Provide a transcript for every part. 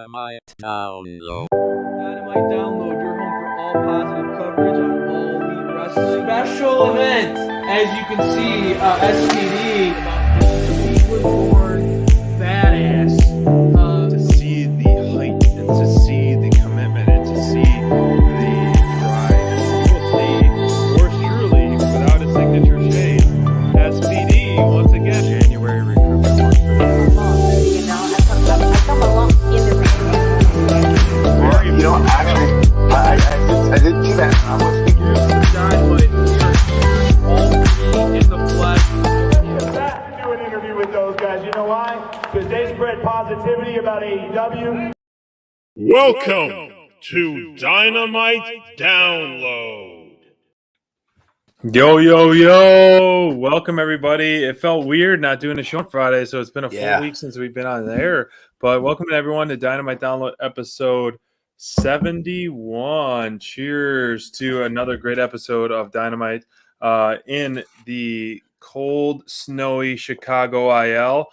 Dynamite Download. Dynamite Download, your home for all positive coverage on all elite wrestling. Special event, as you can see, SPD about Cleveland born badass. To see the height and to see the commitment and to see the drive. You will see yours truly without a signature shade. SPD once again. January recruitment month for them. I come along in the Well, you know, actually, I didn't do that. I was thinking Here's the Dynamite. We are here, all three in the flesh. Have to do an interview with those guys. You know why? Because they spread positivity about AEW. Welcome to Dynamite Download. Yo. Welcome, everybody. It felt weird not doing a show on Friday, so it's been a full week since we've been on the air. But welcome to everyone to Dynamite Download episode 71. Cheers to another great episode of Dynamite in the cold, snowy Chicago IL.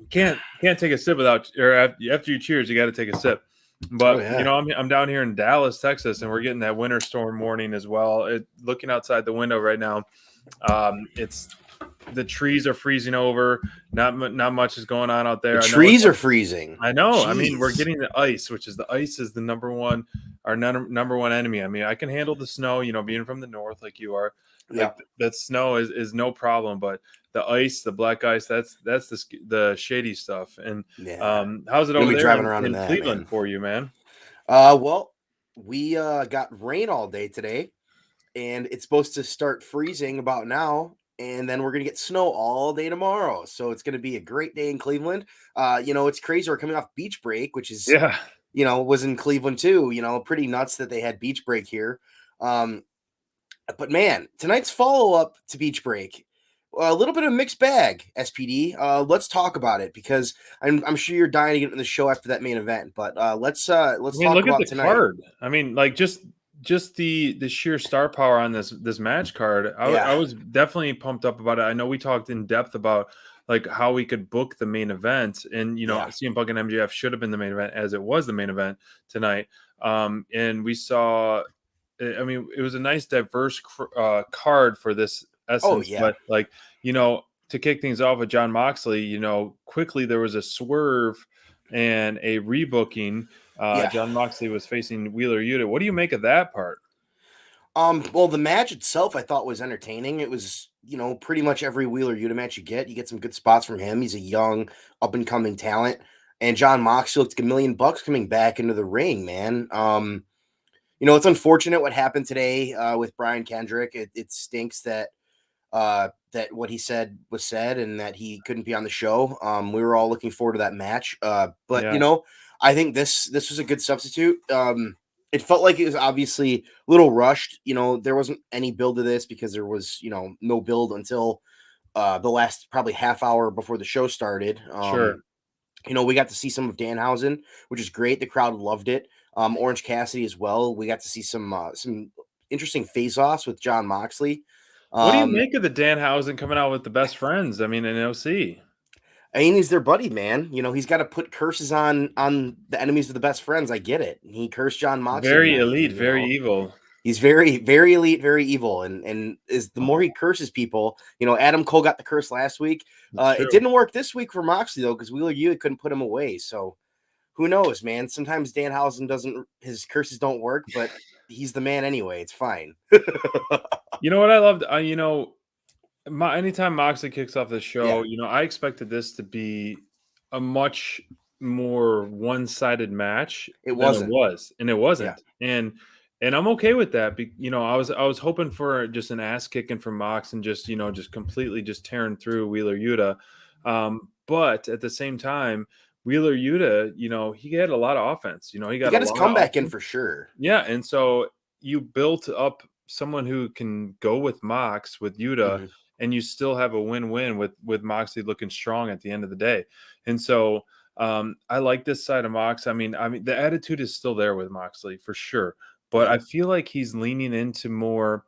Can't take a sip without, or after you cheers, you got to take a sip. But you know, I'm down here in Dallas, Texas, and we're getting that winter storm warning as well. Looking outside the window right now, it's the trees are freezing over. Not much is going on out there. The trees are freezing. I know. Jeez. I mean, we're getting the ice, which is the number one, our number one enemy. I mean, I can handle the snow, you know, being from the north like you are. Like, that snow is no problem, but the ice, the black ice, that's the shady stuff. And how's it over there driving around in that, Cleveland man. for you, man? Well, we got rain all day today, and it's supposed to start freezing about now, and then we're gonna get snow all day tomorrow. So it's gonna be a great day in Cleveland. You know, it's crazy. We're coming off beach break, which is you know, was in Cleveland too. You know, pretty nuts that they had beach break here. But man, tonight's follow-up to beach break, a little bit of a mixed bag, SPD. Let's talk about it because I'm sure you're dying to get in the show after that main event. But let's talk look about at the tonight. card. I mean, like just the sheer star power on this match card. I was definitely pumped up about it. I know we talked in depth about like how we could book the main event, and you know, CM Punk and MJF should have been the main event as it was the main event tonight. And we saw. I mean, it was a nice, diverse card for this essence. But, like, you know, to kick things off with Jon Moxley, you know, quickly there was a swerve and a rebooking. Jon Moxley was facing Wheeler Yuta. What do you make of that part? Well, the match itself I thought was entertaining. It was, you know, pretty much every Wheeler Yuta match you get some good spots from him. He's a young, up-and-coming talent. And Jon Moxley looked like $1 million coming back into the ring, man. You know, it's unfortunate what happened today with Brian Kendrick. It stinks that that what he said was said and that he couldn't be on the show. We were all looking forward to that match. But you know, I think this was a good substitute. It felt like it was obviously a little rushed. You know, there wasn't any build to this because there was, you know, no build until the last probably half hour before the show started. Sure. You know, we got to see some of Danhausen, which is great. The crowd loved it. Orange Cassidy as well. We got to see some interesting face-offs with Jon Moxley. What do you make of the Danhausen coming out with the best friends? I mean, in OC. I mean, he's their buddy, man. You know, he's got to put curses on the enemies of the best friends. I get it. He cursed Jon Moxley. Very elite, very evil. He's very, very elite, very evil. And is the more he curses people, you know, Adam Cole got the curse last week. It didn't work this week for Moxley, though, because Wheeler Yuta couldn't put him away. So who knows, man? Sometimes Danhausen his curses don't work, but he's the man anyway. It's fine. You know what I loved? You know, anytime Moxley kicks off the show, you know, I expected this to be a much more one-sided match. It wasn't. And it wasn't. And I'm okay with that. You know, I was hoping for just an ass kicking from Mox and just, you know, just completely just tearing through Wheeler Yuta. But at the same time, Wheeler Yuta, you know, he had a lot of offense. You know, he got his comeback in for sure. Yeah, and so you built up someone who can go with Mox, with Yuta, and you still have a win-win with Moxley looking strong at the end of the day. And so I like this side of Mox. I mean, the attitude is still there with Moxley for sure, but I feel like he's leaning into more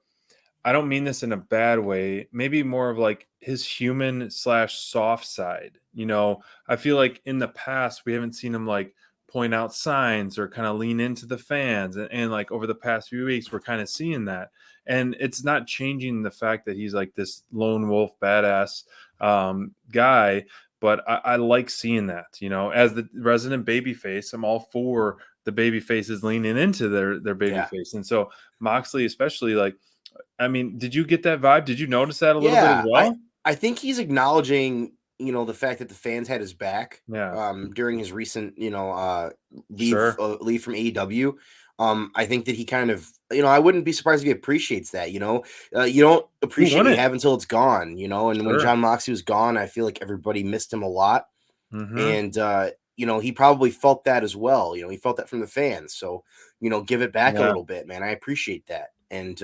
I don't mean this in a bad way, maybe more of like his human / soft side. I feel like in the past we haven't seen him like point out signs or kind of lean into the fans. And like over the past few weeks, we're kind of seeing that. And it's not changing the fact that he's like this lone wolf badass guy. But I like seeing that, as the resident baby face, I'm all for the baby faces leaning into their baby face. And so Moxley, especially, like, I mean, did you get that vibe? Did you notice that a little bit as well? I think he's acknowledging, the fact that the fans had his back. Yeah. During his recent, leave from AEW. I think that he kind of, I wouldn't be surprised if he appreciates that. You don't appreciate what you have until it's gone. And when John Moxley was gone, I feel like everybody missed him a lot, and he probably felt that as well. He felt that from the fans. So give it back a little bit, man. I appreciate that. And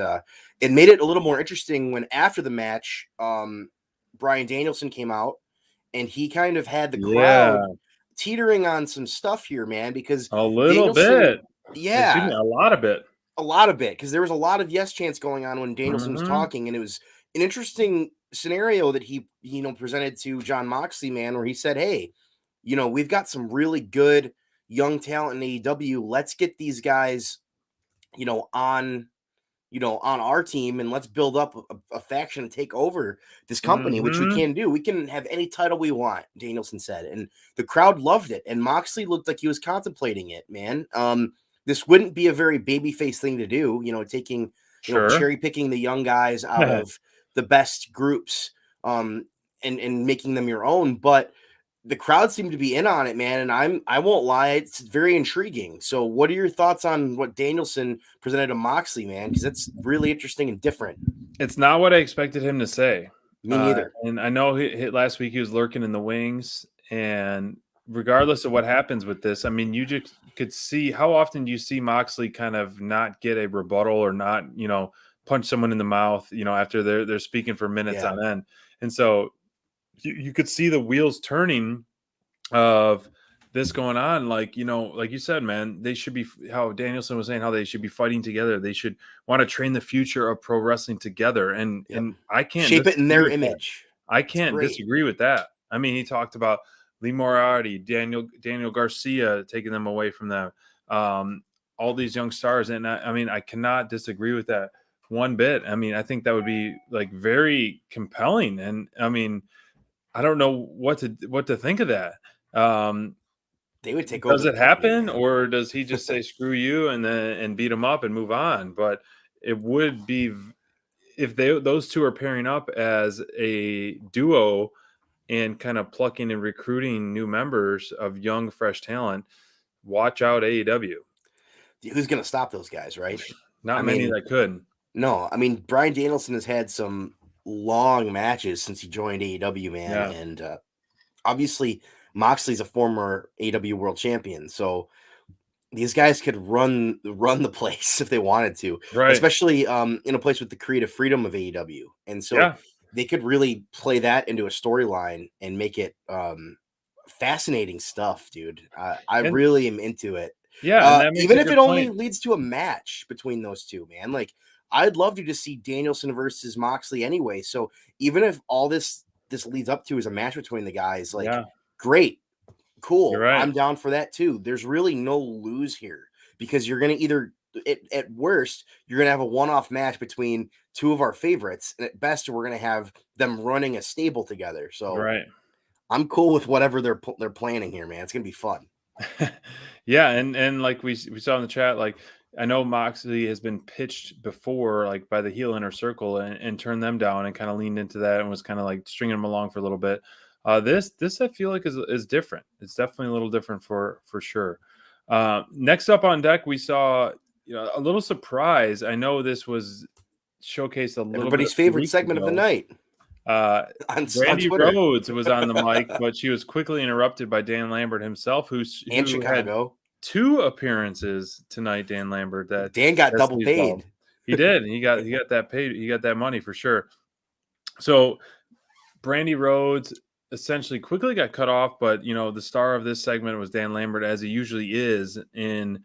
it made it a little more interesting when after the match, Bryan Danielson came out and he kind of had the crowd teetering on some stuff here, man, because a little bit. Yeah. Excuse me, a lot of it. Because there was a lot of yes chants going on when Danielson was talking, and it was an interesting scenario that he presented to John Moxley, man, where he said, hey, we've got some really good young talent in AEW. Let's get these guys, on our team, and let's build up a faction and take over this company, which we can do. We can have any title we want, Danielson said. And the crowd loved it. And Moxley looked like he was contemplating it, man. This wouldn't be a very babyface thing to do, taking, cherry picking the young guys out of the best groups, and making them your own. But the crowd seemed to be in on it, man. And I won't lie, it's very intriguing. So what are your thoughts on what Danielson presented to Moxley, man? Because it's really interesting and different. It's not what I expected him to say. Me neither. And I know last week he was lurking in the wings. And regardless of what happens with this, I mean, you just could see, how often do you see Moxley kind of not get a rebuttal or not, punch someone in the mouth, after they're speaking for minutes on end. And so you could see the wheels turning of this going on. Like, like you said, man, they should be, how Danielson was saying, how they should be fighting together. They should want to train the future of pro wrestling together. And I can't shape it in their image. I can't disagree with that. I mean, he talked about Lee Moriarty, Daniel Garcia, taking them away from them. All these young stars. And I cannot disagree with that one bit. I mean, I think that would be like very compelling. And I mean, I don't know what to think of that. They would take over. Does it happen, or does he just say screw you and beat him up and move on? But it would be, if those two are pairing up as a duo and kind of plucking and recruiting new members of young, fresh talent, watch out AEW. Who's going to stop those guys, right? Not many that could. No, I mean, Bryan Danielson has had some long matches since he joined AEW, man. Yeah. And obviously Moxley's a former AEW world champion. So these guys could run the place if they wanted to, right? Especially in a place with the creative freedom of AEW. And so they could really play that into a storyline and make it fascinating stuff, dude. I really am into it. Yeah. Even if it only leads to a match between those two, man, like, I'd love to just see Danielson versus Moxley anyway. So even if all this leads up to is a match between the guys, like, great, cool. Right. I'm down for that too. There's really no lose here, because you're going to either, at worst, you're going to have a one-off match between two of our favorites. And at best, we're going to have them running a stable together. So I'm cool with whatever they're planning here, man. It's going to be fun. Yeah. And like we saw in the chat, like, I know Moxley has been pitched before, like by the heel inner circle, and turned them down and kind of leaned into that and was kind of like stringing them along for a little bit. This I feel like is different. It's definitely a little different for sure. Next up on deck, we saw a little surprise. I know this was showcased a little everybody's favorite segment of the night. Brandy Rhodes was on the mic, but she was quickly interrupted by Dan Lambert himself, who Chicago. Had 2 appearances tonight. Dan Lambert, that Dan got double paid. He did. He got that paid. He got that money for sure. So Brandy Rhodes essentially quickly got cut off, but the star of this segment was Dan Lambert, as he usually is in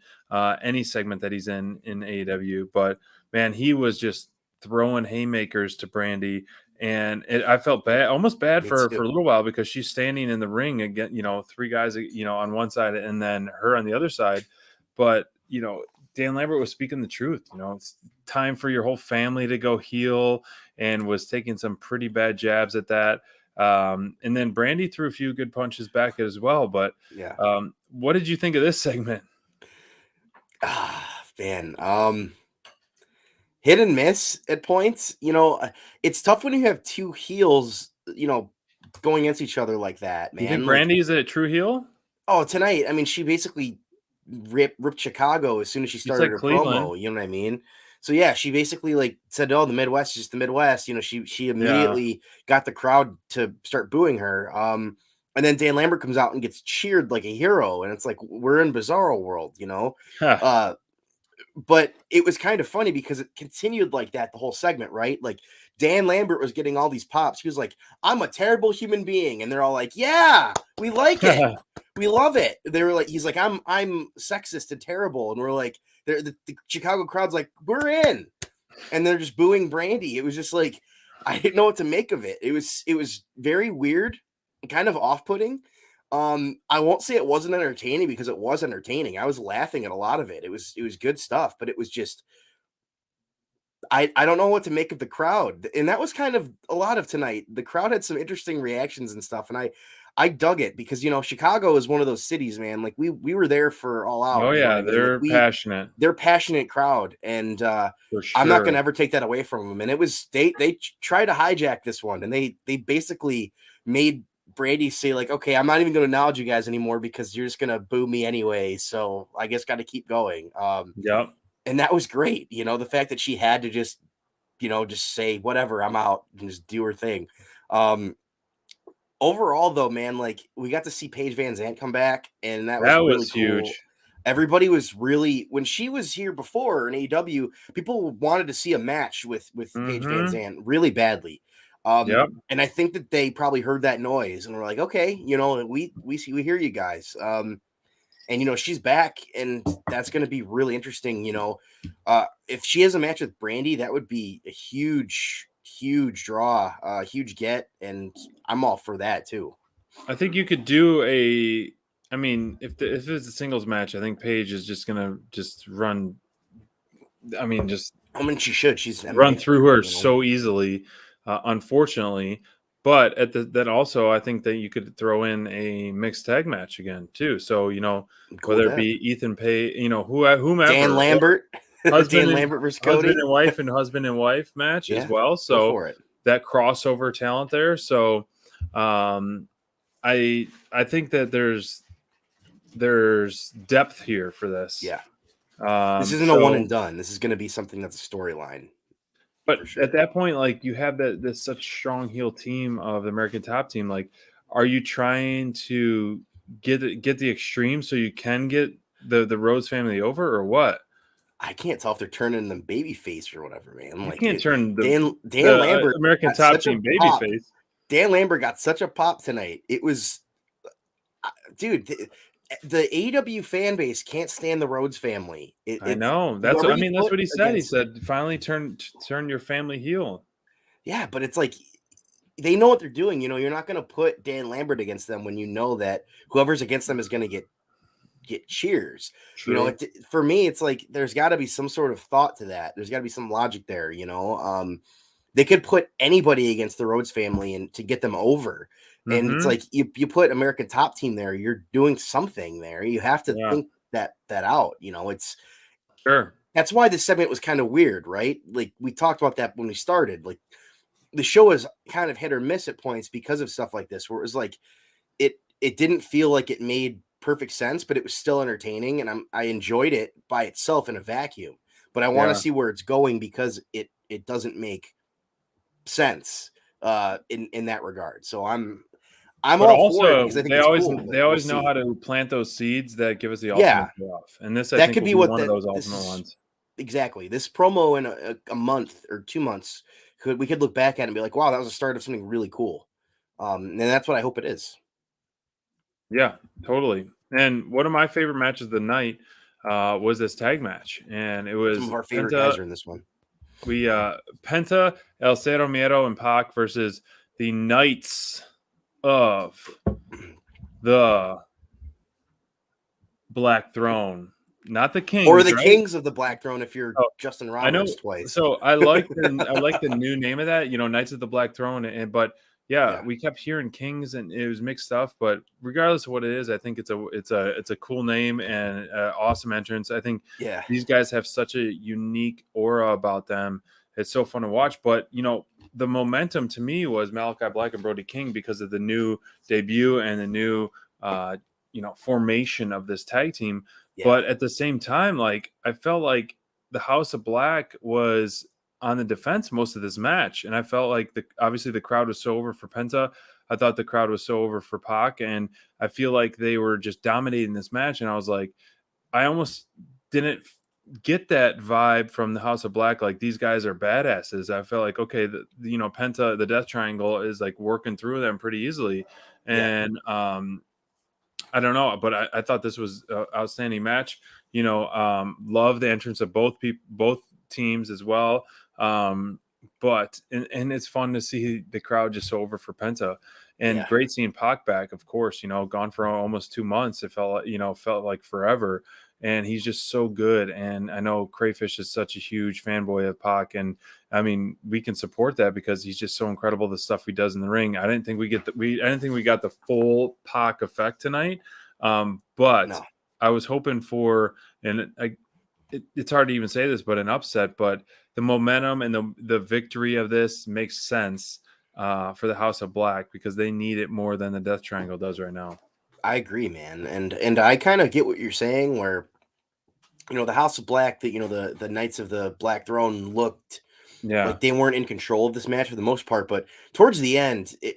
any segment that he's in AEW. But man, he was just throwing haymakers to Brandy. And I felt bad, almost bad Me for her too. for a little while because she's standing in the ring again, 3 guys, on one side and then her on the other side. But, Dan Lambert was speaking the truth. It's time for your whole family to go heel, and was taking some pretty bad jabs at that. And then Brandy threw a few good punches back as well. But Yeah. what did you think of this segment? Man. Hit and miss at points. It's tough when you have two heels, going against each other like that, You think man. Like, Brandy is a true heel? oh, tonight, I mean, she basically ripped Chicago as soon as she You started said her Cleveland. promo. You know what I mean? So yeah, she basically said, "Oh, the Midwest is just the Midwest." She immediately got the crowd to start booing her. And then Dan Lambert comes out and gets cheered like a hero, and it's like we're in Bizarro world. Huh. But it was kind of funny because it continued like that the whole segment, right? Like Dan Lambert was getting all these pops. He was like, "I'm a terrible human being," and they're all like, "Yeah, we like it, we love it." They were like, "He's like, I'm sexist and terrible," and we're like, the Chicago crowd's like, "We're in," and they're just booing Brandy. It was just like I didn't know what to make of it. It was very weird, kind of off-putting. I won't say it wasn't entertaining because it was entertaining. I was laughing at a lot of it. It was good stuff, but it was just I don't know what to make of the crowd. And that was kind of a lot of tonight. The crowd had some interesting reactions and stuff, and I dug it because Chicago is one of those cities, man. Like we were there for All Out, Oh you know what yeah, I mean? Like they're passionate they're passionate crowd, and for I'm not sure. gonna ever take that away from them. And it was they tried to hijack this one, and they basically made Brady say like, "Okay, I'm not even going to acknowledge you guys anymore because you're just going to boo me anyway. So I guess got to keep going." Yep. And that was great. The fact that she had to just say whatever, I'm out, and just do her thing. Overall, though, man, like we got to see Paige Van Zant come back, and that was That really was cool. huge. Everybody was really when she was here before in AEW, people wanted to see a match with Paige Van Mhm. Zant really badly. Yep. And I think that they probably heard that noise and were like, okay, we hear you guys. And she's back, and that's going to be really interesting. If she has a match with Brandy, that would be a huge draw, huge get, and I'm all for that too. I think you could do I mean, if it's a singles match, I think Paige is just gonna just run. I mean, just I mean, she should. She's run MMA through player, her so easily, unfortunately. But then also, I think that you could throw in a mixed tag match again too. So Cool whether with it that. be Ethan Page, whomever, Dan Lambert, husband Dan and Lambert versus Cody. husband and wife match as Yeah, well. go So for it. that crossover talent there. So I think that there's depth here for this. Yeah. This isn't a one and done. This is going to be something that's a storyline. But for sure. at that point, like you have this such strong heel team of the American Top Team. Like, are you trying to get the extreme so you can get the Rhodes family over, or what? I can't tell if they're turning them babyface or whatever, man. You can't turn Dan the Lambert American got Top such a Team pop. babyface. Dan Lambert got such a pop tonight. It was, dude. The AEW fan base can't stand the Rhodes family. I know. That's what he said. He said, "Finally, turn your family heel." Yeah, but it's like they know what they're doing. You're not going to put Dan Lambert against them when you know that whoever's against them is going to get cheers. True. For me, it's like there's got to be some sort of thought to that. There's got to be some logic there. They could put anybody against the Rhodes family and to get them over. And it's like you put American Top Team there, you're doing something there. You have to think that out. It's sure. That's why this segment was kind of weird, right? Like we talked about that when we started. Like the show is kind of hit or miss at points because of stuff like this, where it was like it didn't feel like it made perfect sense, but it was still entertaining, and I enjoyed it by itself in a vacuum. But I want to see where it's going because it doesn't make sense in that regard. So I'm all for it because I think it's cool. They always know how to plant those seeds that give us the ultimate payoff. And this, I think, could be one of those ultimate ones. Exactly. This promo in a month or 2 months we could look back at it and be like, wow, that was the start of something really cool. And that's what I hope it is. Yeah, totally. And one of my favorite matches of the night was this tag match, and it was some of our favorite guys are in this one. We Penta, El Cero Miedo, and Pac versus the Knights of the Black Throne, not the Kings, Or the right? Kings of the Black Throne if you're Oh, Justin I know. Roberts twice. So I like the new name of that, Knights of the Black Throne, but yeah, we kept hearing Kings, and it was mixed stuff. But regardless of what it is, I think it's a cool name and awesome entrance. I think Yeah. these guys have such a unique aura about them. It's so fun to watch. But the momentum to me was Malachi Black and Brody King because of the new debut and the new formation of this tag team. Yeah. But at the same time, like I felt like the House of Black was on the defense most of this match, and I felt like obviously the crowd was so over for Penta. I thought the crowd was so over for Pac, and I feel like they were just dominating this match. And I was like, I almost didn't get that vibe from the House of Black. Like these guys are badasses. I felt like okay, Penta, the Death Triangle is like working through them pretty easily, and I don't know, but I thought this was an outstanding match. Love the entrance of both teams as well. But it's fun to see the crowd just so over for Penta, and great seeing Pac back. Of course, gone for almost 2 months. It felt like forever, and he's just so good. And I know Crayfish is such a huge fanboy of Pac, and I mean we can support that because he's just so incredible. The stuff he does in the ring. I didn't think we got the full Pac effect tonight, but No. I was hoping for, and it's hard to even say this, but an upset. But the momentum and the victory of this makes sense for the House of Black because they need it more than the Death Triangle does right now. I agree, man. And I kind of get what you're saying where the House of Black, that the Knights of the Black Throne looked like they weren't in control of this match for the most part, but towards the end, you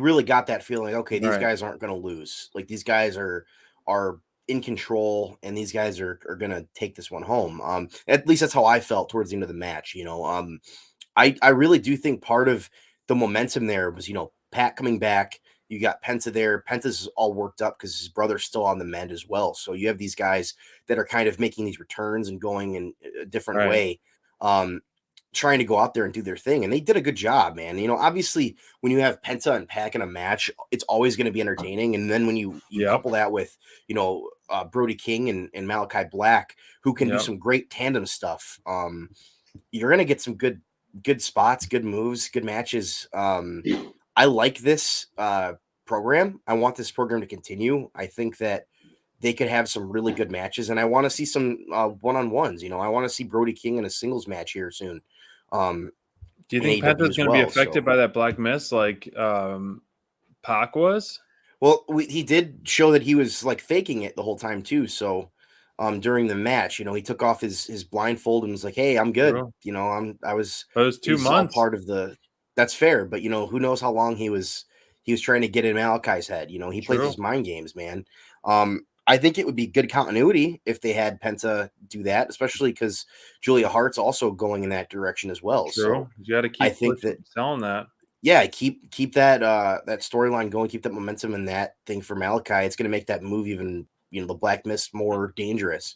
really got that feeling, okay, these guys aren't going to lose. Like these guys are in control, and these guys are going to take this one home. At least that's how I felt towards the end of the match. I really do think part of the momentum there was, Pat coming back. You got Penta there. Penta's all worked up because his brother's still on the mend as well. So you have these guys that are kind of making these returns and going in a different way, trying to go out there and do their thing. And they did a good job, man. Obviously when you have Penta and Pac in a match, it's always going to be entertaining. And then when you couple that with, Brody King and Malachi Black, who can do some great tandem stuff, you're going to get some good spots, good moves, good matches. I like this program. I want this program to continue. I think that they could have some really good matches, and I want to see some one-on-ones. I want to see Brody King in a singles match here soon. Do you think Penta's going to be affected by that black mist like Pac was? Well, he did show that he was like faking it the whole time too. So during the match, he took off his blindfold and was like, "Hey, I'm good." True. I was. But it was 2 months. All part of the. That's fair, but who knows how long he was trying to get in Malachi's head. He plays his mind games, man. I think it would be good continuity if they had Penta do that, especially because Julia Hart's also going in that direction as well. True. So you got to keep selling that. Yeah, keep that that storyline going, keep that momentum in that thing for Malachi. It's going to make that move even, the Black Mist more dangerous.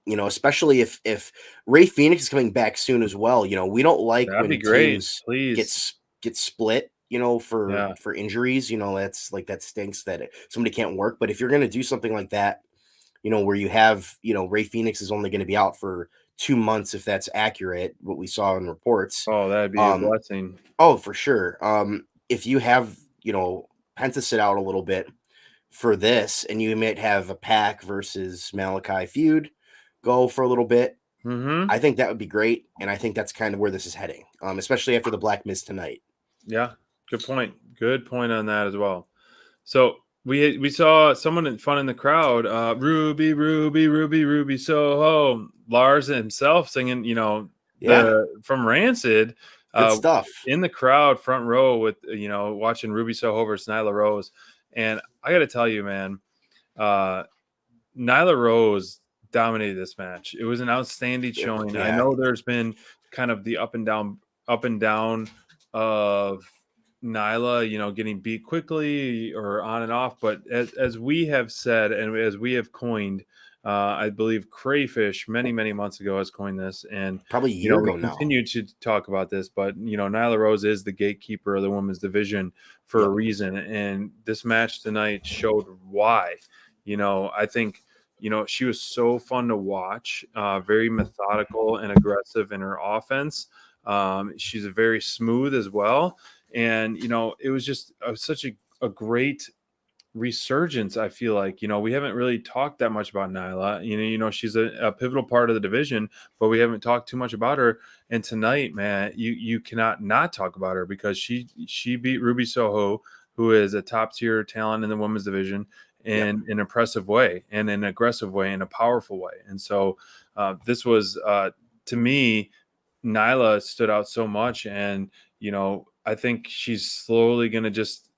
Especially if Ray Phoenix is coming back soon as well. We don't like That'd when be great. teams Please get split, for injuries. That's like that stinks that somebody can't work. But if you're going to do something like that, where you have, Ray Phoenix is only going to be out for 2 months, if that's accurate, what we saw in reports. Oh, that'd be a blessing. Oh, for sure. If you have, Penta sit out a little bit for this, and you might have a Pac versus Malachi feud go for a little bit, I think that would be great. And I think that's kind of where this is heading, especially after the Black Mist tonight. Yeah, good point. Good point on that as well. So we saw someone fun in the crowd, Ruby, Ruby, Ruby, Ruby Soho. Lars himself singing, from Rancid. Good stuff. In the crowd, front row with, watching Ruby Soho versus Nyla Rose. And I got to tell you, man, Nyla Rose dominated this match. It was an outstanding showing. Yeah. I know there's been kind of the up and down of Nyla, getting beat quickly or on and off. But as we have said, and as we have coined, I believe Crayfish many months ago has coined this, and Probably a year we ago now. continue to talk about this, but Nyla Rose is the gatekeeper of the women's division for a Yep. reason, and this match tonight showed why. I think she was so fun to watch, very methodical and aggressive in her offense. She's very smooth as well, and it was just such a great resurgence. I feel like we haven't really talked that much about Nyla. She's a pivotal part of the division, but we haven't talked too much about her. And tonight, man, you cannot not talk about her, because she beat Ruby Soho, who is a top tier talent in the women's division, in an impressive way, and an aggressive way, and a powerful way. And so this was to me, Nyla stood out so much, and I think she's slowly going to just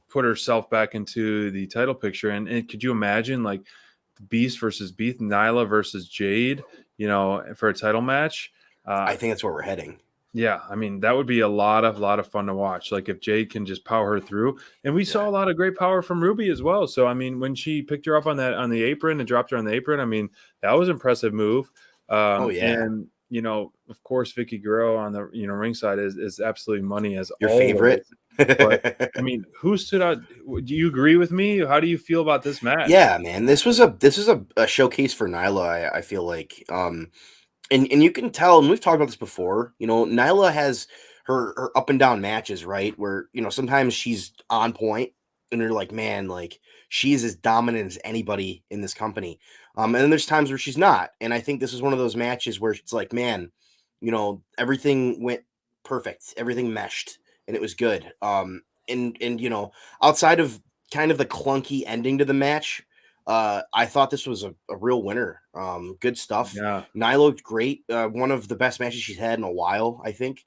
put herself back into the title picture. And could you imagine, like, Beast versus Beast, Nyla versus Jade, for a title match? I think that's where we're heading. Yeah, I mean, that would be a lot of fun to watch. Like, if Jade can just power her through, and we saw a lot of great power from Ruby as well. So I mean, when she picked her up on the apron and dropped her on the apron, I mean, that was an impressive move. And of course, Vicky Guerrero on the ringside is absolutely money, as Your always. favorite. But I mean, who stood out? Do you agree with me? How do you feel about this match? Yeah, man, this is a showcase for Nyla. I feel like, and you can tell, and we've talked about this before. Nyla has her up and down matches, right? Where sometimes she's on point, and you're like, man, like she's as dominant as anybody in this company. And then there's times where she's not, and I think this is one of those matches where it's like, man, everything went perfect, everything meshed, and it was good. And outside of kind of the clunky ending to the match, I thought this was a real winner. Good stuff. Yeah. Nyla looked great. One of the best matches she's had in a while, I think.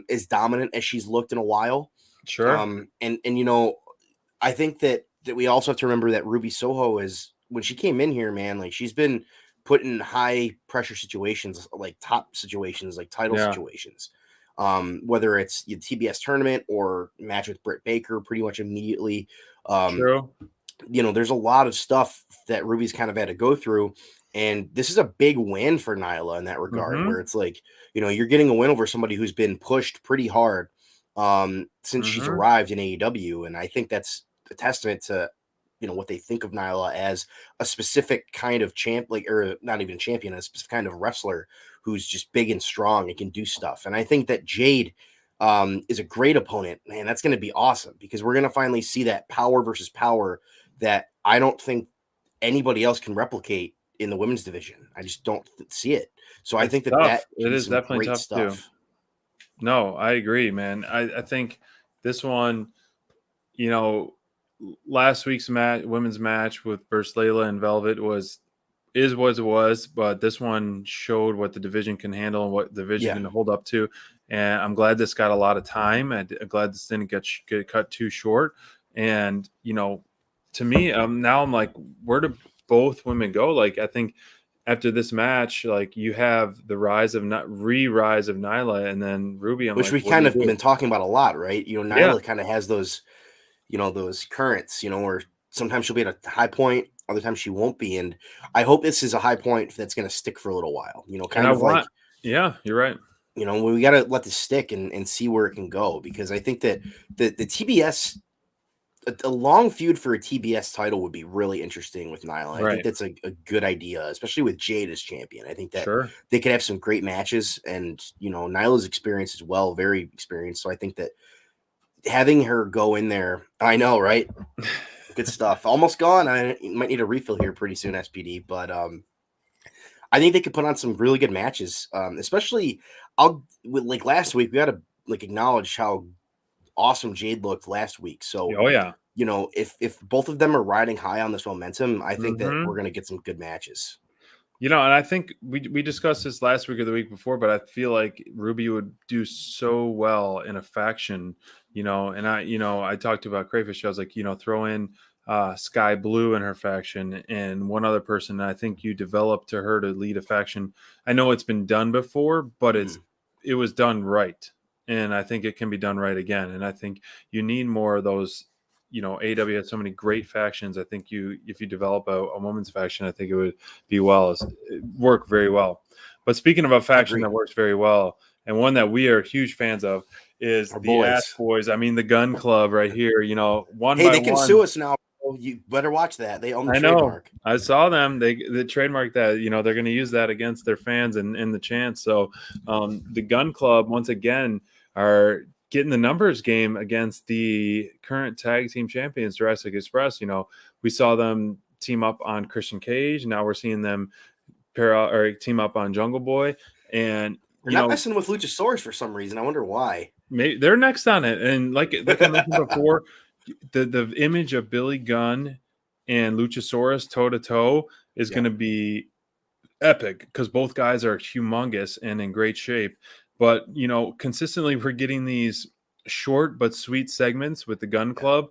As dominant as she's looked in a while. Sure. And I think that we also have to remember that Ruby Soho is, when she came in here, man, like she's been put in high pressure situations, like top situations, like title situations. Whether it's the TBS tournament or match with Britt Baker pretty much immediately. True. There's a lot of stuff that Ruby's kind of had to go through. And this is a big win for Nyla in that regard, where it's like, you're getting a win over somebody who's been pushed pretty hard since she's arrived in AEW. And I think that's a testament to, what they think of Nyla as a specific kind of champ, or not even champion, a specific kind of wrestler who's just big and strong and can do stuff. And I think that Jade is a great opponent, man. That's going to be awesome, because we're going to finally see that power versus power that I don't think anybody else can replicate in the women's division. I just don't see it. So I think that it is definitely tough stuff. too. No, I agree, man. I think this one, last week's women's match with versus Layla and Velvet is what it was, but this one showed what the division can handle and what the division can hold up to. And I'm glad this got a lot of time. I'm glad this didn't get cut too short. And to me, now I'm like, where do both women go? Like, I think after this match, like, you have the rise of Nyla, and then Ruby, which we kind of been talking about a lot, right? Nyla kind of has those, those currents, where sometimes she'll be at a high point, other times she won't be. And I hope this is a high point that's going to stick for a little while, yeah, you're right. We got to let this stick and see where it can go, because I think that the TBS, a long feud for a TBS title would be really interesting with Nyla. I think that's a good idea, especially with Jade as champion. I think that they could have some great matches, and Nyla's experience as well, very experienced. So I think that having her go in there, I know, right? Good stuff. Almost gone. I might need a refill here pretty soon, SPD. But I think they could put on some really good matches. Especially, like last week, we got to acknowledge how awesome Jade looked last week. So, if both of them are riding high on this momentum, I think that we're going to get some good matches. And I think we discussed this last week or the week before, but I feel like Ruby would do so well in a faction, and I talked about Crayfish. I was like, throw in Sky Blue in her faction and one other person. I think you develop to her to lead a faction. I know it's been done before, but it was done right. And I think it can be done right again. And I think you need more of those, AEW has so many great factions. I think if you develop a women's faction, I think it would work very well. But speaking of a faction that works very well, and one that we are huge fans of, is Our the Ass Boys. I mean, the Gun Club right here. One Hey, by they can one. sue us now. You better watch that. They own the I know. trademark. I saw them. They trademarked that. They're going to use that against their fans and in the chants. So the Gun Club once again are getting the numbers game against the current tag team champions, Jurassic Express. We saw them team up on Christian Cage. Now we're seeing them team up on Jungle Boy, and they're not messing with Luchasaurus for some reason. I wonder why. Maybe they're next on it. And like I mentioned before, the image of Billy Gunn and Luchasaurus toe to toe is going to be epic because both guys are humongous and in great shape. But consistently we're getting these short but sweet segments with the Gun Club,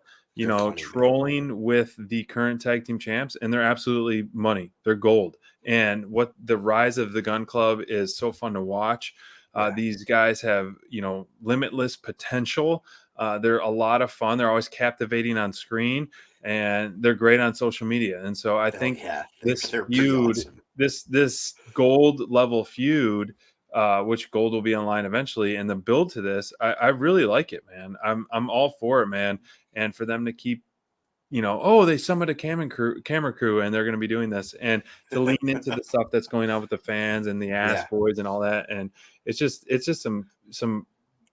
trolling with the current tag team champs, and they're absolutely money. They're gold. And what the rise of the Gun Club is so fun to watch. These guys have, limitless potential. They're a lot of fun. They're always captivating on screen, and they're great on social media. And so I think this feud, awesome. this gold level feud, which gold will be online eventually, and the build to this, I really like it, man. I'm all for it, man. And for them to keep, they summoned a camera crew, and they're going to be doing this, and to lean into the stuff that's going on with the fans and the Ass Boys and all that. And it's just some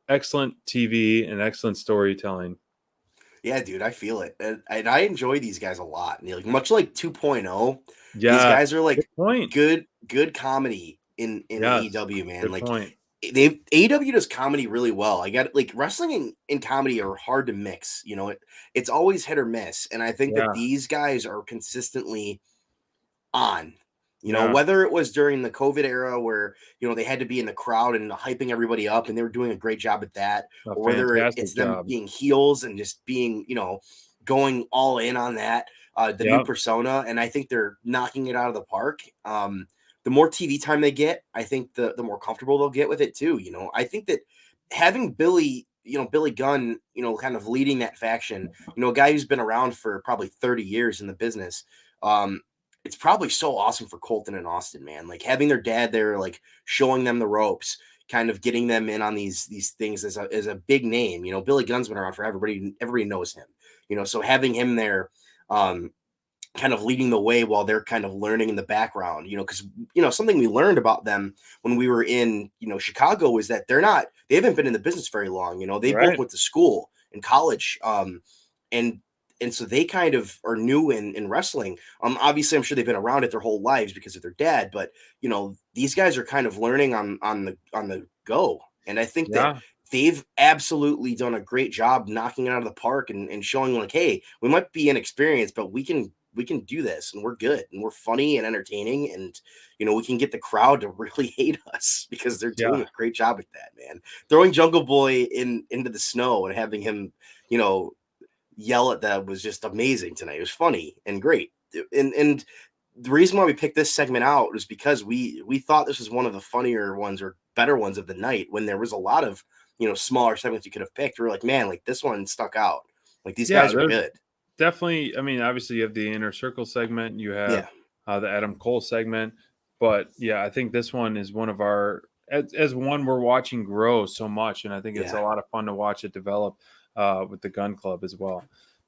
excellent TV and excellent storytelling. Yeah, dude, I feel it. And I enjoy these guys a lot. Much like 2.0, these guys are like good comedy in AEW, man. Good point. AEW does comedy really well. I got wrestling and comedy are hard to mix. It's always hit or miss. And I think that these guys are consistently on. Whether it was during the COVID era where, they had to be in the crowd and hyping everybody up, and they were doing a great job at that, or whether it's them being heels and just being, going all in on that, the new persona. And I think they're knocking it out of the park. The more TV time they get, I think the more comfortable they'll get with it too. I think that having Billy Gunn, kind of leading that faction, a guy who's been around for probably 30 years in the business, it's probably so awesome for Colton and Austin, man. Like having their dad there, like showing them the ropes, kind of getting them in on these things as a big name. Billy Gunn's been around forever. Everybody knows him. So having him there, kind of leading the way while they're kind of learning in the background, because, something we learned about them when we were in, Chicago is that they haven't been in the business very long. They both went to school in college. And so they kind of are new in wrestling. Obviously I'm sure they've been around it their whole lives because of their dad, but these guys are kind of learning on the go. And I think that they've absolutely done a great job knocking it out of the park and showing like, hey, we might be inexperienced, but we can do this, and we're good, and we're funny and entertaining, and we can get the crowd to really hate us because they're doing a great job at that, man. Throwing Jungle Boy into the snow and having him, yell at that was just amazing tonight. It was funny and great. And the reason why we picked this segment out was because we thought this was one of the funnier ones or better ones of the night, when there was a lot of, smaller segments you could have picked. We're like, man, like this one stuck out. Like these guys are good. Definitely. I mean, obviously you have the Inner Circle segment, you have the Adam Cole segment, but I think this one is one of our, as one we're watching grow so much. And I think it's a lot of fun to watch it develop with the Gun Club as well.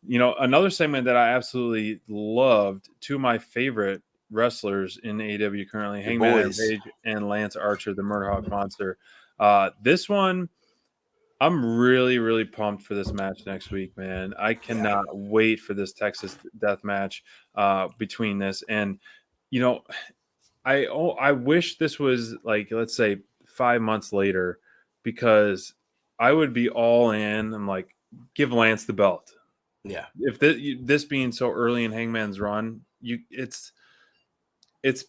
Another segment that I absolutely loved, two of my favorite wrestlers in AEW currently, Hangman Adam Page and Lance Archer, the Murdoch Monster. This one, I'm really, really pumped for this match next week, man. I cannot wait for this Texas death match between this. And, I wish this was like, let's say 5 months later, because I would be all in. I'm like, give Lance the belt. Yeah. If this being so early in Hangman's run, it's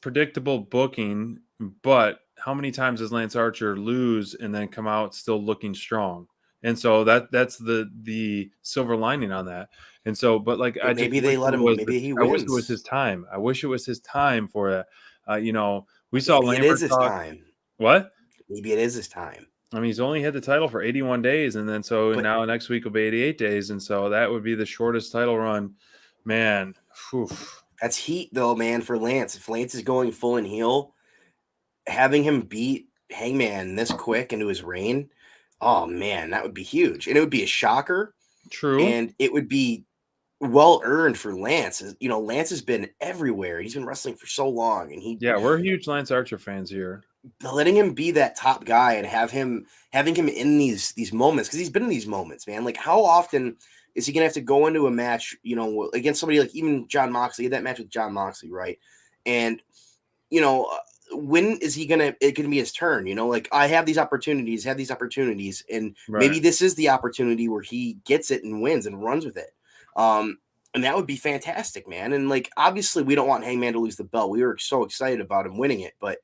predictable booking, but how many times does Lance Archer lose and then come out still looking strong? And so that's the silver lining on that. And so, but like, maybe they let him. Maybe he wins. I wish it was his time. I wish it was his time for that. We saw Maybe Lambert it is his talk. time. What? Maybe it is his time. I mean, he's only had the title for 81 days, and then now next week will be 88 days, and so that would be the shortest title run. Man, whew. That's heat though, man, for Lance. If Lance is going full in heel, having him beat Hangman this quick into his reign, oh man, that would be huge. And it would be a shocker. True. And it would be well earned for Lance. You know, Lance has been everywhere. He's been wrestling for so long, and we're huge Lance Archer fans here. Letting him be that top guy and having him in these moments, because he's been in these moments, man. Like, how often is he gonna have to go into a match, you know, against somebody like even John Moxley? He had that match with John Moxley, right? And you know, when is it gonna be his turn? You know, like, I have these opportunities, and maybe this is the opportunity where he gets it and wins and runs with it. And that would be fantastic, man. And like, obviously we don't want Hangman to lose the belt. We were so excited about him winning it, but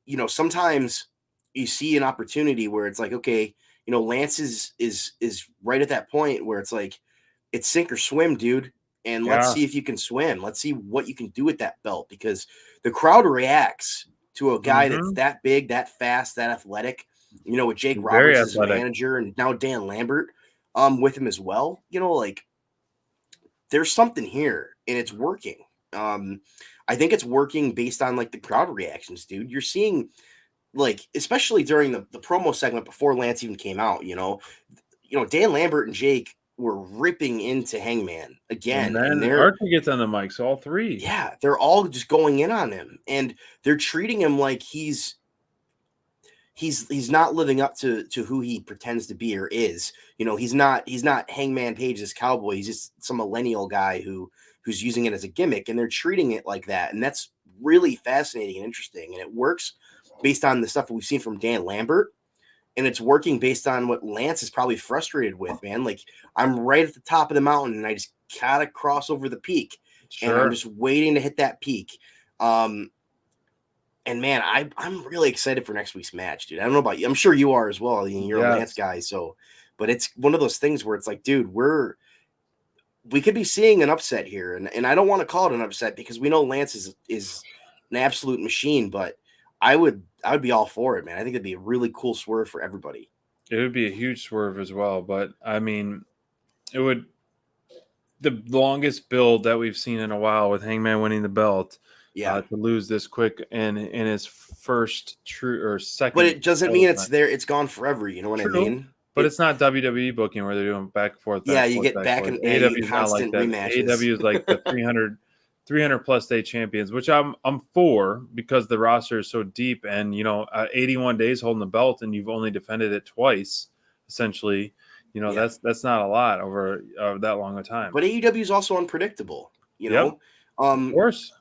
you know, sometimes you see an opportunity where it's like, okay, you know, Lance is right at that point where it's like, it's sink or swim, dude. And let's see if you can swim. Let's see what you can do with that belt, because the crowd reacts to a guy that's that big, that fast, that athletic, you know, with Jake Roberts as his manager and now Dan Lambert with him as well. You know, like, there's something here and it's working. I think it's working based on like the crowd reactions, dude. You're seeing, like, especially during the promo segment before Lance even came out, you know, Dan Lambert and Jake were ripping into Hangman again. And then Archer gets on the mic, so all three. Yeah, they're all just going in on him, and they're treating him like he's not living up to who he pretends to be or is. You know, he's not Hangman Page's cowboy. He's just some millennial guy who's using it as a gimmick, and they're treating it like that. And that's really fascinating and interesting. And it works based on the stuff that we've seen from Dan Lambert. And it's working based on what Lance is probably frustrated with, man. Like, I'm right at the top of the mountain and I just gotta cross over the peak. And I'm just waiting to hit that peak. And man, I'm really excited for next week's match, dude. I don't know about you. I'm sure you are as well. I mean, you're a Lance guy. So, but it's one of those things where it's like, dude, we could be seeing an upset here. And I don't want to call it an upset because we know Lance is an absolute machine, but I would be all for it, man. I think it'd be a really cool swerve for everybody. It would be a huge swerve as well, but I mean, the longest build that we've seen in a while with Hangman winning the belt. To lose this quick in his first second. But it doesn't mean it's there. It's gone forever. You know what I mean? But it's not WWE booking where they're doing back and forth. You get back in AEW is not like that. Rematches. AEW is like the 300 plus day champions, which I'm for, because the roster is so deep, and you know, 81 days holding the belt and you've only defended it twice, essentially. You know, that's not a lot over that long a time. But AEW is also unpredictable. You know, of course.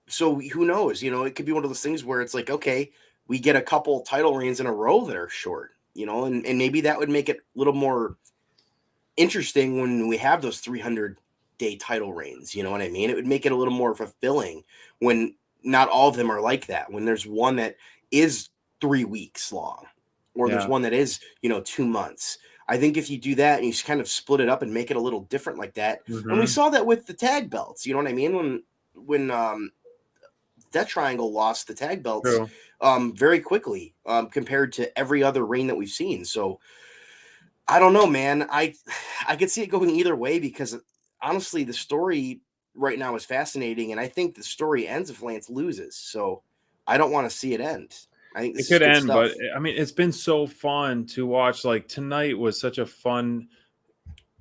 So who knows? You know, it could be one of those things where it's like, okay, we get a couple title reigns in a row that are short. You know, and maybe that would make it a little more interesting when we have those 300-day title reigns. You know what I mean? It would make it a little more fulfilling when not all of them are like that. When there's one that is 3 weeks long, or there's one that is, you know, 2 months. I think if you do that and you kind of split it up and make it a little different like that, and we saw that with the tag belts. You know what I mean? When Death Triangle lost the tag belts very quickly compared to every other reign that we've seen. So I don't know, man. I could see it going either way, because honestly, the story right now is fascinating, and I think the story ends if Lance loses. So I don't want to see it end. I think it could end, stuff. But I mean, it's been so fun to watch. Like, tonight was such a fun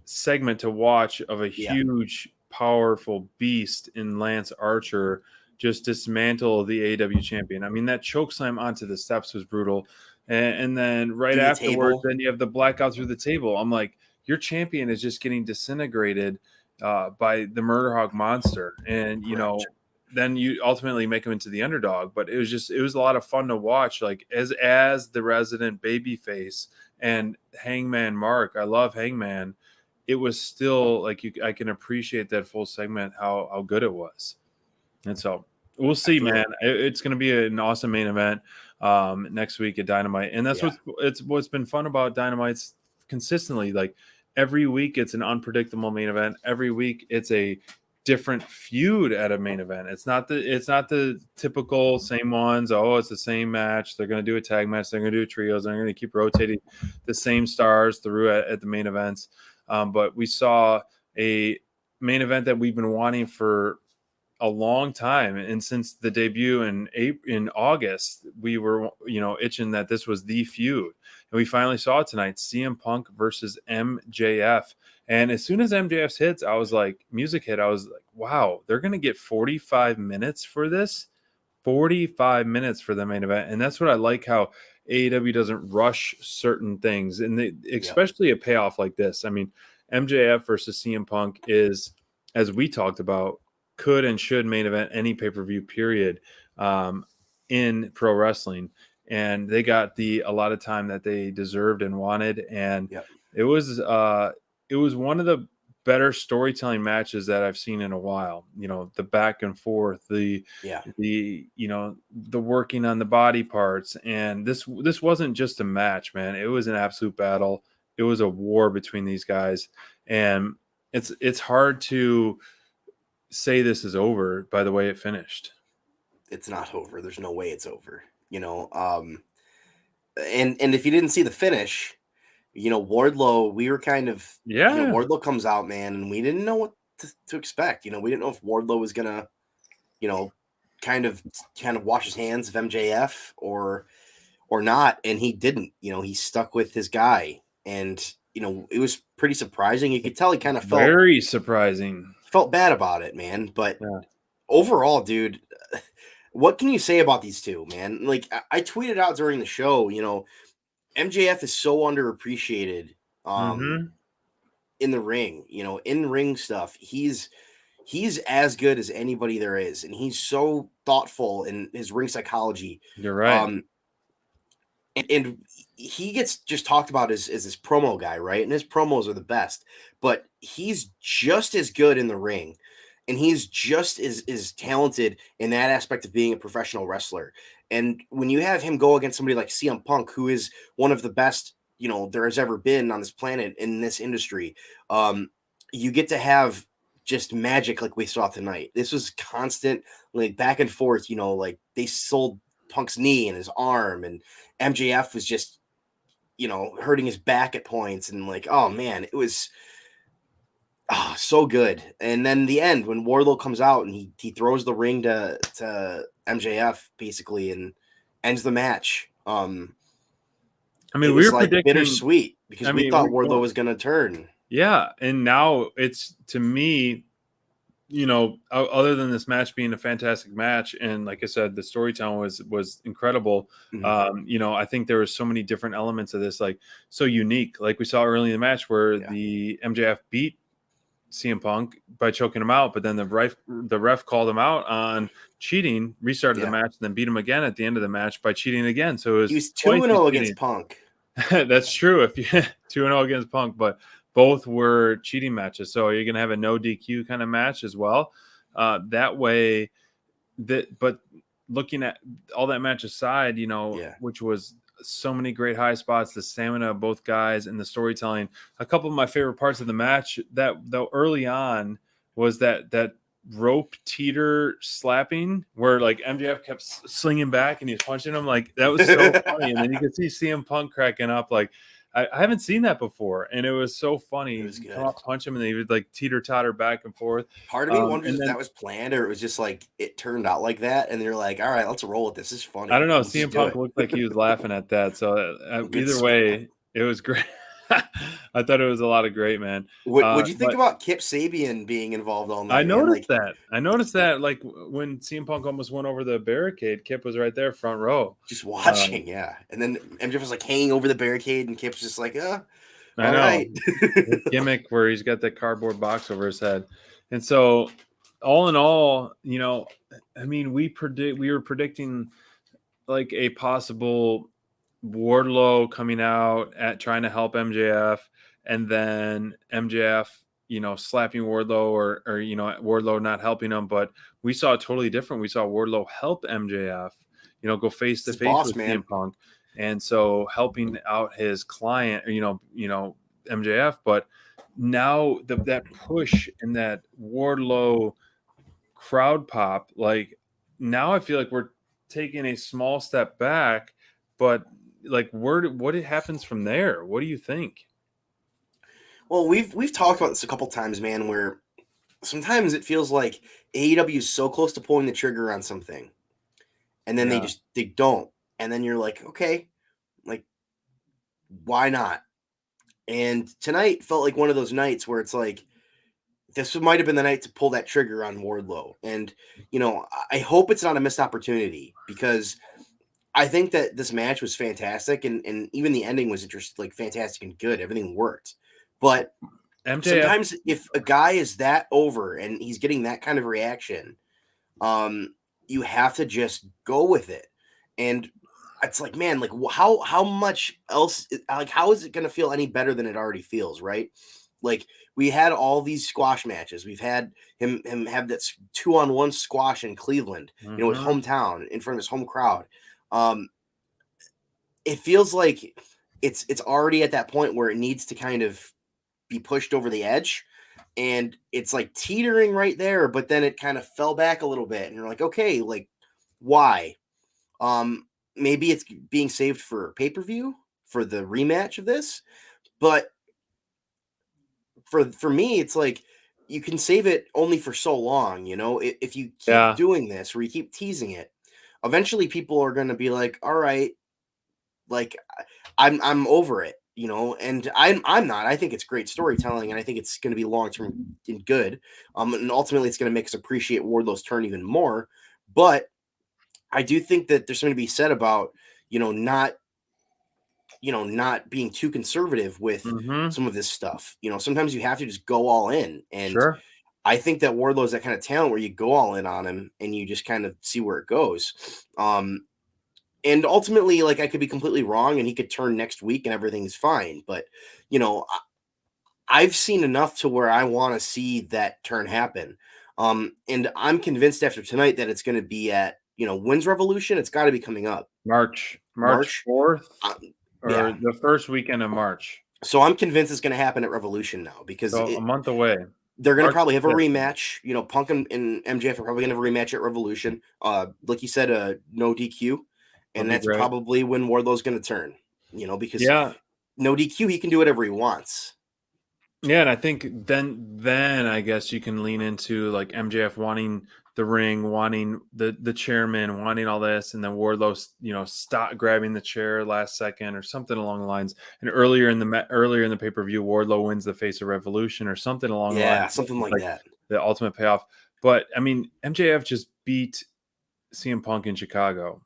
segment to watch of a huge, powerful beast in Lance Archer just dismantle the AEW champion. I mean, that chokeslam onto the steps was brutal. And then right afterwards, then you have the blackout through the table. I'm like, your champion is just getting disintegrated by the Murder Hawk monster. And, you know, then you ultimately make him into the underdog. But it was a lot of fun to watch, like, as the resident babyface and Hangman Mark. I love Hangman. It was still like, I can appreciate that full segment, how good it was. And so we'll see, man. It's going to be an awesome main event next week at Dynamite. And that's what's been fun about Dynamite's consistently. Like, every week it's an unpredictable main event. Every week it's a different feud at a main event. It's not the typical same ones. Oh, it's the same match. They're going to do a tag match. They're going to do trios. They're going to keep rotating the same stars through at the main events. But we saw a main event that we've been wanting for a long time, and since the debut in August, we were itching that this was the feud, and we finally saw it tonight. CM Punk versus MJF. And as soon as MJF's hits, I was like, music hit, I was like, wow, they're gonna get 45 minutes for this. 45 minutes for the main event. And that's what I like, how AEW doesn't rush certain things, and especially a payoff like this. I mean, MJF versus CM Punk is, as we talked about, could and should main event any pay-per-view period in pro wrestling. And they got a lot of time that they deserved and wanted. And it was one of the better storytelling matches that I've seen in a while. The back and forth, the working on the body parts. And this wasn't just a match, man. It was an absolute battle. It was a war between these guys. And it's hard to say this is over by the way it finished. It's not over. There's no way it's over. And if you didn't see the finish, Wardlow, we were kind of Wardlow comes out, man, and we didn't know what to expect. We didn't know if Wardlow was gonna, kind of wash his hands of MJF or not, and he didn't. He stuck with his guy, and it was pretty surprising. You could tell he kind of felt very surprising. Felt bad about it, man. But overall, dude, what can you say about these two, man? Like I tweeted out during the show, MJF is so underappreciated in the ring, in ring stuff. He's as good as anybody there is, and he's so thoughtful in his ring psychology. You're right. And he gets just talked about as this promo guy, right? And his promos are the best, but he's just as good in the ring, and he's just as talented in that aspect of being a professional wrestler. And when you have him go against somebody like CM Punk, who is one of the best, there has ever been on this planet in this industry, you get to have just magic like we saw tonight. This was constant, like back and forth, like they sold Punk's knee and his arm, and MJF was just, hurting his back at points, and like, oh man, it was so good. And then the end, when Wardlow comes out and he throws the ring to MJF basically and ends the match. I mean, we were like predicting bittersweet because we thought Wardlow was going to turn. Yeah, and now it's, to me, other than this match being a fantastic match, and like I said, the storytelling was incredible. I think there were so many different elements of this, like so unique. Like we saw early in the match where the MJF beat CM Punk by choking him out, but then the ref called him out on cheating, restarted the match, and then beat him again at the end of the match by cheating again. So he was 2-0 against Punk. That's true. If you 2-0 against Punk, but both were cheating matches. So you're going to have a no DQ kind of match as well. That way, but looking at all that match aside, which was so many great high spots, the stamina of both guys, and the storytelling. A couple of my favorite parts of the match that though early on was that rope teeter slapping where like MJF kept slinging back and he was punching him. Like that was so funny. And then you could see CM Punk cracking up. Like I haven't seen that before, and it was so funny. He would come up, punch him, and they would like teeter totter back and forth. Part of me wonders if that was planned or it was just like it turned out like that, and they're like, "All right, let's roll with this. This is funny." I don't know. CM Punk looked like he was laughing at that. So either way, it was great. I thought it was a lot of great, man. What'd you think about Kip Sabian being involved all night? I noticed that. Like when CM Punk almost went over the barricade, Kip was right there, front row, just watching. And then MJF was like hanging over the barricade, and Kip's just like, I know. Right. Gimmick where he's got the cardboard box over his head, and so all in all, I mean, we were predicting like a possible Wardlow coming out at trying to help MJF, and then MJF, slapping Wardlow or Wardlow not helping him. But we saw it totally different. We saw Wardlow help MJF, go face to face with CM Punk, and so helping out his client, MJF. But now that push and that Wardlow crowd pop, like now I feel like we're taking a small step back, but like what happens from there? What do you think? Well, we've talked about this a couple times, man, where sometimes it feels like AEW is so close to pulling the trigger on something, and then Yeah. they don't, and then you're like, okay, like why not? And tonight felt like one of those nights where it's like this might have been the night to pull that trigger on Wardlow, and I hope it's not a missed opportunity because I think that this match was fantastic, and even the ending was just like fantastic and good. Everything worked, but MJF. sometimes if a guy is that over and he's getting that kind of reaction, you have to just go with it. And it's like, man, like how much else? Like, how is it going to feel any better than it already feels, right? Like we had all these squash matches. We've had him have that 2-on-1 squash in Cleveland, his hometown in front of his home crowd. It feels like it's already at that point where it needs to kind of be pushed over the edge, and it's like teetering right there, but then it kind of fell back a little bit, and you're like, okay, like why? Maybe it's being saved for pay-per-view for the rematch of this, but for me, it's like you can save it only for so long, if you keep doing this or you keep teasing it, eventually people are going to be like, all right, like I'm over it, and I'm not. I think it's great storytelling, and I think it's going to be long term and good. And ultimately, it's going to make us appreciate Wardlow's turn even more. But I do think that there's something to be said about not being too conservative with some of this stuff. Sometimes you have to just go all in, and Sure. I think that Wardlow's that kind of talent where you go all in on him and you just kind of see where it goes. And ultimately, like I could be completely wrong, and he could turn next week, and everything's fine. But I've seen enough to where I want to see that turn happen. And I'm convinced after tonight that it's going to be at when's Revolution? It's got to be coming up March March? 4th or Yeah. the first weekend of March. So I'm convinced it's going to happen at Revolution now because So a month away. they're going to March probably have a 5th. rematch. Punk and MJF are probably going to have a rematch at Revolution. Like you said, no DQ, and That'd be that's great. probably when Wardlow's going to turn. Because Yeah. no DQ, he can do whatever he wants. Yeah, and I think then I guess you can lean into like MJF wanting the ring, wanting the chairman, wanting all this, and then Wardlow, stop grabbing the chair last second or something along the lines. And earlier in the pay-per-view, Wardlow wins the face of Revolution or something along the lines. Yeah, something like that. The ultimate payoff. But I mean, MJF just beat CM Punk in Chicago.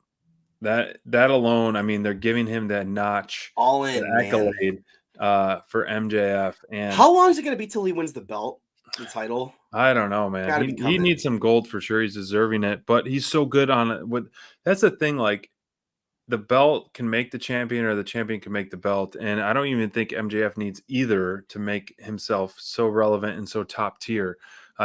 That alone, I mean, they're giving him that notch, All in, that accolade for MJF. And how long is it going to be till he wins the belt, the title? I don't know, man. Gotta be He coming. needs some gold for sure. He's deserving it, but he's so good on it. That's the thing. Like the belt can make the champion, or the champion can make the belt, and I don't even think MJF needs either to make himself so relevant and so top tier.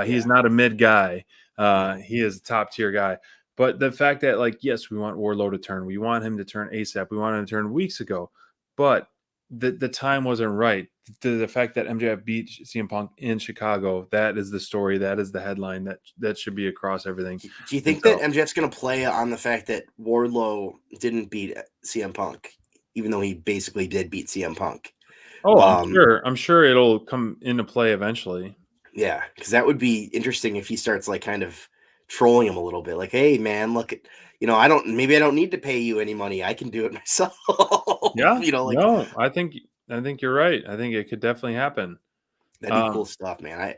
He's not a mid guy. He is a top tier guy. But the fact that, like, yes, we want Wardlow to turn. We want him to turn ASAP. We want him to turn weeks ago. But the time wasn't right. The fact that MJF beat CM Punk in Chicago, that is the story. That is the headline. That should be across everything. Do you think that MJF's going to play on the fact that Wardlow didn't beat CM Punk, even though he basically did beat CM Punk? Oh, I'm sure it'll come into play eventually. Yeah, because that would be interesting if he starts like kind of trolling him a little bit, like, "Hey, man, look at I don't need to pay you any money. I can do it myself." Yeah, like no, I think you're right. I think it could definitely happen. that'd be cool stuff, man.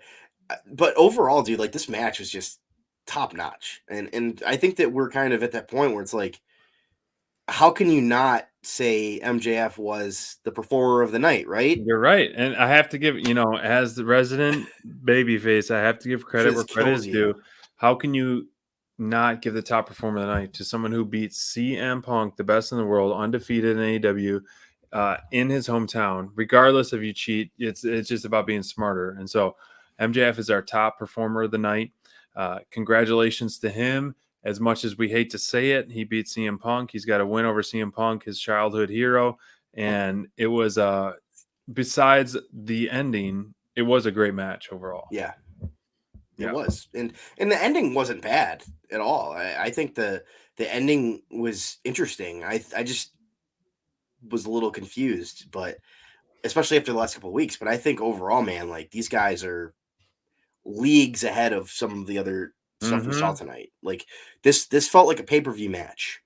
But overall, dude, like this match was just top notch, and I think that we're kind of at that point where it's like, how can you not say MJF was the performer of the night, right? You're right, and I have to give as the resident babyface, I have to give credit where Just credit kills is you. due. How can you not give the top performer of the night to someone who beats CM Punk, the best in the world, undefeated in AEW, in his hometown? Regardless if you cheat, it's just about being smarter. And so, MJF is our top performer of the night. Congratulations to him. As much as we hate to say it, he beat CM Punk. He's got a win over CM Punk, his childhood hero. And it was besides the ending, it was a great match overall. Yeah. Yeah. It was, and the ending wasn't bad at all. I think the ending was interesting. I just was a little confused, but especially after the last couple of weeks. But I think overall, man, like these guys are leagues ahead of some of the other stuff we saw tonight. Like this felt like a pay-per-view match.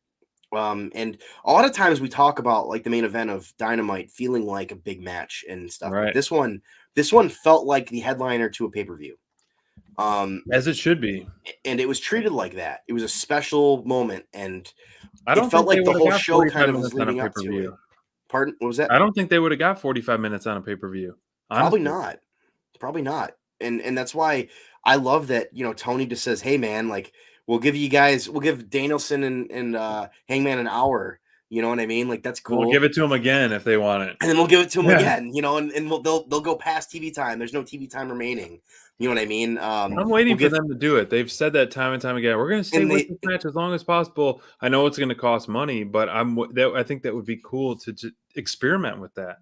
And a lot of times we talk about like the main event of Dynamite feeling like a big match and stuff. Right. But this one felt like the headliner to a pay-per-view. As it should be. And it was treated like that. It was a special moment, and I don't it felt think like they the would have whole got show 45 kind of was minutes on a leading up to it. pay-per-view. Pardon? What was that? I don't think they would have got 45 minutes on a pay-per-view. Probably honestly. not. And that's why I love that, Tony just says, "Hey man, like we'll give Danielson and Hangman an hour." You know what I mean? Like that's cool. We'll give it to them again if they want it. And then we'll give it to them again, and they'll go past TV time. There's no TV time remaining. You know what I mean? I'm waiting for them to do it. They've said that time and time again. We're going to stay with this match as long as possible. I know it's going to cost money, but I think that would be cool to experiment with that.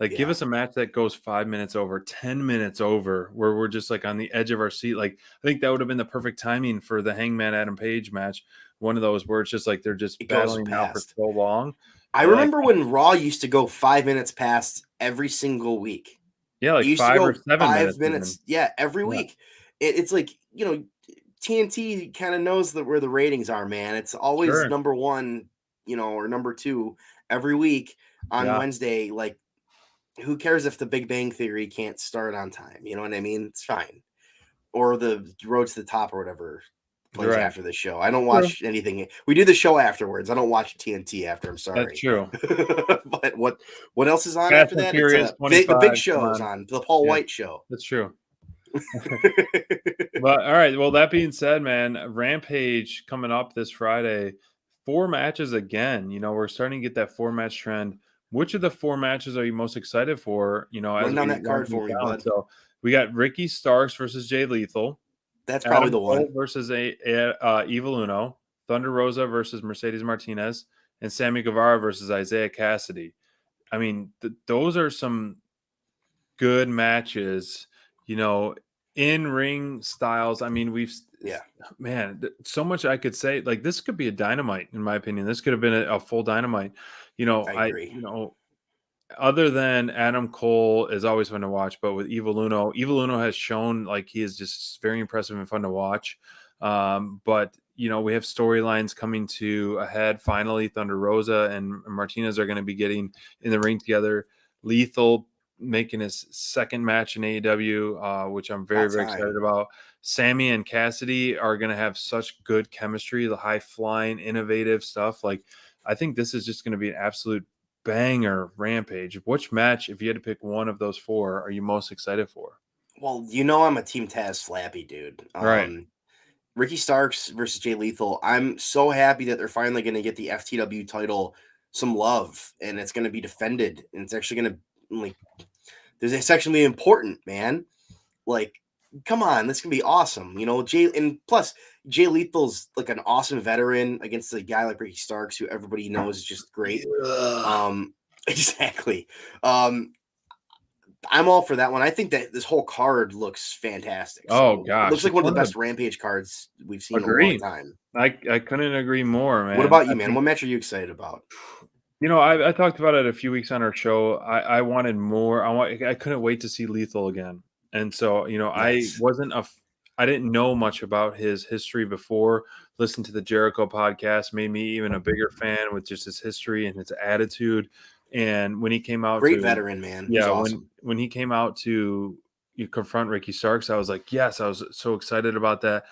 Like, give us a match that goes 5 minutes over, 10 minutes over, where we're just like on the edge of our seat. Like, I think that would have been the perfect timing for the Hangman Adam Page match. One of those where it's just like they're just battling out for so long. I remember when Raw used to go 5 minutes past every single week. Yeah, like 5 or 7 minutes. Yeah, every week. It's like, TNT kind of knows where the ratings are, man. It's always number one, or number two every week on Wednesday. Like, who cares if the Big Bang Theory can't start on time? You know what I mean? It's fine. Or the Road to the Top or whatever plays after the show. I don't watch anything. We do the show afterwards. I don't watch TNT after. I'm sorry. That's true. But what else is on Fast after that? The Big Show is on. The Paul White Show. That's true. But all right. Well, that being said, man, Rampage coming up this Friday. 4 matches again. We're starting to get that 4-match trend. Which of the 4 matches are you most excited for? Run down that card for me, bud. So we got Ricky Starks versus Jay Lethal. That's probably the one. Cole versus Evil Uno. Thunder Rosa versus Mercedes Martinez, and Sammy Guevara versus Isaiah Cassidy. I mean, those are some good matches. In-ring styles. I mean, man, so much I could say. Like, this could be a Dynamite, in my opinion. This could have been a full Dynamite. I agree. Other than Adam Cole is always fun to watch, but with Evil Uno has shown like he is just very impressive and fun to watch. But we have storylines coming to a head. Finally, Thunder Rosa and Martinez are going to be getting in the ring together. Lethal making his second match in AEW, which I'm very, very excited about. Sammy and Cassidy are going to have such good chemistry, the high flying, innovative stuff. Like, I think this is just going to be an absolute banger Rampage. Which match, if you had to pick one of those 4, are you most excited for? Well, I'm a Team Taz Flappy, dude. Right. Ricky Starks versus Jay Lethal. I'm so happy that they're finally going to get the FTW title some love, and it's going to be defended, and it's actually going to it's actually going to be important, man. Like, come on, this can be awesome. Plus Jay Lethal's like an awesome veteran against a guy like Ricky Starks, who everybody knows is just great. Exactly. I'm all for that one. I think that this whole card looks fantastic. Oh gosh, it looks like one of the best Rampage cards we've seen in a long time. I couldn't agree more, man. What about you, man? What match are you excited about? I talked about it a few weeks on our show. I wanted more. I couldn't wait to see Lethal again. And so, nice. I didn't know much about his history before. Listened to the Jericho podcast, made me even a bigger fan with just his history and his attitude. And when he came out, great veteran, man. Yeah, awesome. When he came out to confront Ricky Starks, I was like, yes, I was so excited about that.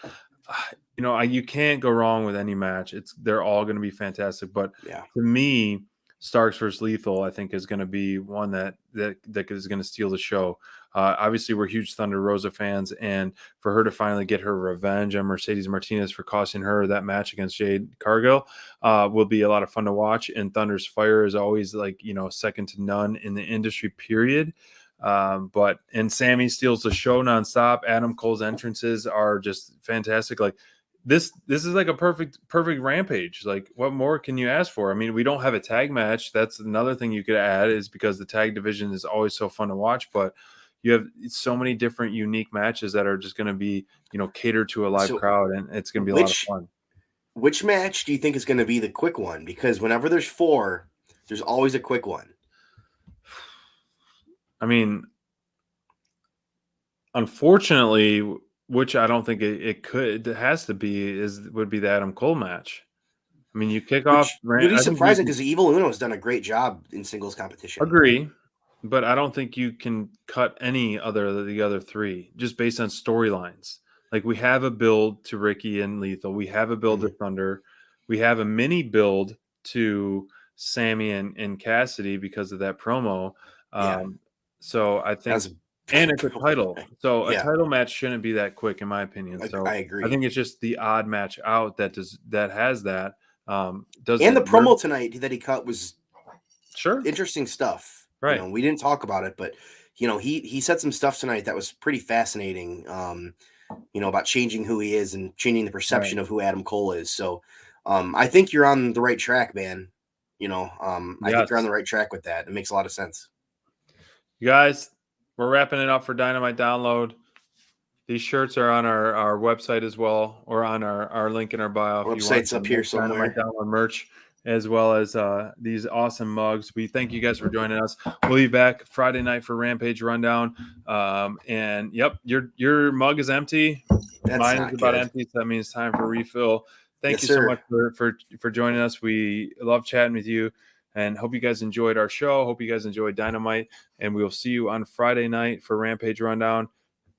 You can't go wrong with any match. They're all going to be fantastic. But to me, Starks versus Lethal, I think, is going to be one that is going to steal the show. Obviously, we're huge Thunder Rosa fans, and for her to finally get her revenge on Mercedes Martinez for costing her that match against Jade Cargill will be a lot of fun to watch. And Thunder's fire is always second to none in the industry, period. And Sammy steals the show nonstop. Adam Cole's entrances are just fantastic. Like, this is like a perfect Rampage. Like, what more can you ask for? I mean, we don't have a tag match. That's another thing you could add, is because the tag division is always so fun to watch. But you have so many different unique matches that are just going to be, catered to a live So crowd, and it's going to be a lot of fun. Which match do you think is going to be the quick one? Because whenever there's 4, there's always a quick one. I mean, unfortunately, which I don't think it has to be, would be the Adam Cole match. I mean, you kick off. Which would be surprising because Evil Uno has done a great job in singles competition. Agree, but I don't think you can cut any the other 3 just based on storylines. Like, we have a build to Ricky and Lethal. We have a build to Thunder. We have a mini build to Sammy and Cassidy because of that promo. So I think, and it's a title. So a title match shouldn't be that quick, in my opinion. So I agree. I think it's just the odd match out that has that. And the promo tonight that he cut was interesting stuff. Right. We didn't talk about it, but he said some stuff tonight that was pretty fascinating. About changing who he is and changing the perception of who Adam Cole is. So I think you're on the right track, man. I think you're on the right track with that. It makes a lot of sense. You guys, we're wrapping it up for Dynamite Download. These shirts are on our website as well, or on our link in our bio. Website's up here somewhere. Dynamite Download merch, as well as these awesome mugs. We thank you guys for joining us. We'll be back Friday night for Rampage Rundown. And yep, your mug is empty. Mine is about empty, so that means it's time for refill. Thank you so much for joining us. We love chatting with you, and hope you guys enjoyed our show. Hope you guys enjoyed Dynamite, and we will see you on Friday night for Rampage Rundown.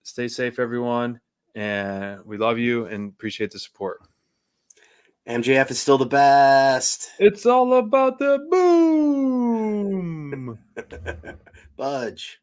Stay safe, everyone, and we love you and appreciate the support. MJF is still the best. It's all about the boom. Budge.